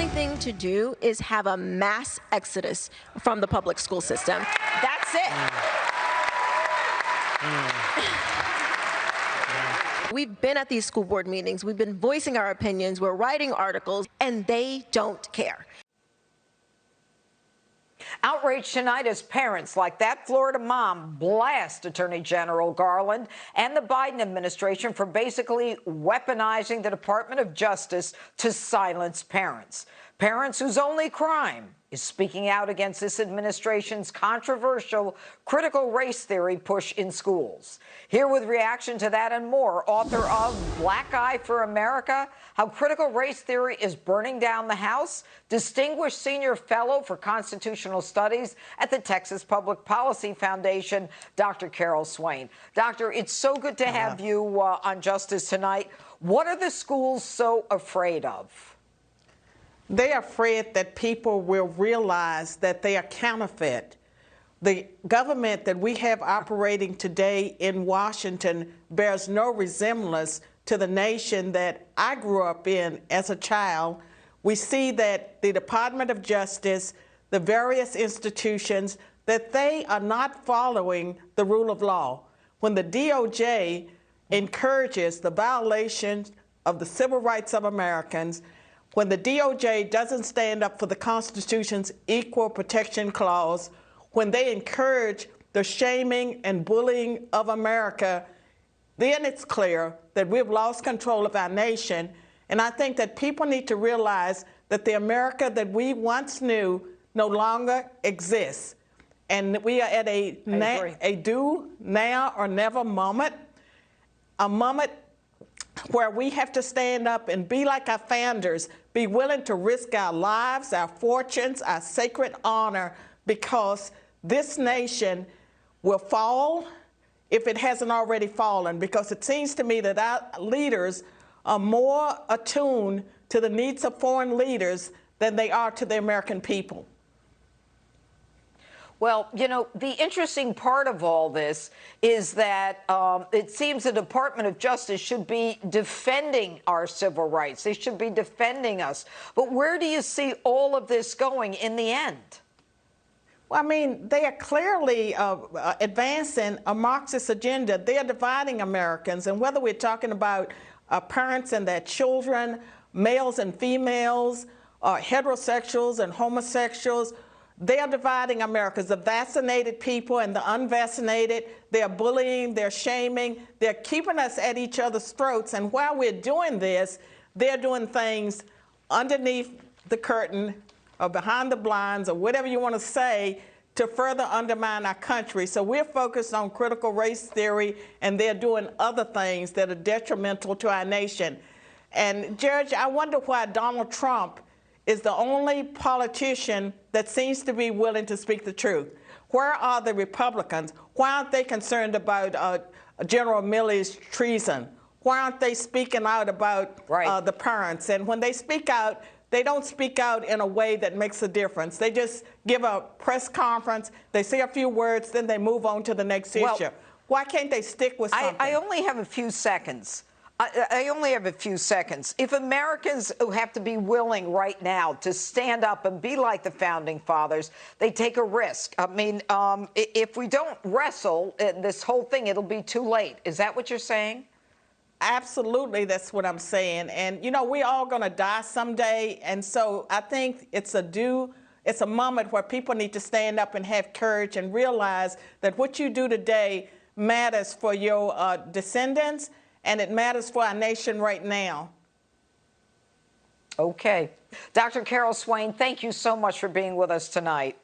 only thing to do is have a mass exodus from the public school system. That's it. We've been at these school board meetings, we've been voicing our opinions, we're writing articles, and they don't care. Outraged tonight as parents like that Florida mom blast Attorney General Garland and the Biden administration for basically weaponizing the Department of Justice to silence parents. Parents whose only crime is speaking out against this administration's controversial critical race theory push in schools. Here with reaction to that and more, author of Black Eye for America, How Critical Race Theory is Burning Down the House, distinguished senior fellow for constitutional studies at the Texas Public Policy Foundation, Dr. Carol Swain. Doctor, it's so good to have you on Justice tonight. What are the schools so afraid of? They're afraid that people will realize that they are counterfeit. The government that we have operating today in Washington bears no resemblance to the nation that I grew up in as a child. We see that the Department of Justice, the various institutions, that they are not following the rule of law. When the DOJ encourages the violations of the civil rights of Americans, when the DOJ doesn't stand up for the Constitution's Equal Protection Clause, when they encourage the shaming and bullying of America, then it's clear that we've lost control of our nation. And I think that people need to realize that the America that we once knew no longer exists. And we are at a do now or never moment, a moment where we have to stand up and be like our founders, be willing to risk our lives, our fortunes, our sacred honor, because this nation will fall if it hasn't already fallen, because it seems to me that our leaders are more attuned to the needs of foreign leaders than they are to the American people. Well, you know, the interesting part of all this is that it seems the Department of Justice should be defending our civil rights. They should be defending us. But where do you see all of this going in the end? Well, I mean, they are clearly advancing a Marxist agenda. They are dividing Americans. And whether we're talking about parents and their children, males and females, heterosexuals and homosexuals, they are dividing Americans, the vaccinated people and the unvaccinated. They're bullying, they're shaming, they're keeping us at each other's throats. And while we're doing this, they're doing things underneath the curtain or behind the blinds or whatever you want to say to further undermine our country. So we're focused on critical race theory, and they're doing other things that are detrimental to our nation. And Judge, I wonder why Donald Trump is the only politician that seems to be willing to speak the truth. Where are the Republicans? Why aren't they concerned about General Milley's treason? Why aren't they speaking out about the parents? And when they speak out, they don't speak out in a way that makes a difference. They just give a press conference, they say a few words, then they move on to the next issue. Why can't they stick with something? I only have a few seconds. I only have a few seconds. If Americans who have to be willing right now to stand up and be like the Founding Fathers, they take a risk. I mean, if we don't wrestle this whole thing, it'll be too late. Is that what you're saying? Absolutely, that's what I'm saying. And, you know, we're all going to die someday. And so I think it's a moment where people need to stand up and have courage and realize that what you do today matters for your descendants, and it matters for our nation right now. Okay. Dr. Carol Swain, thank you so much for being with us tonight.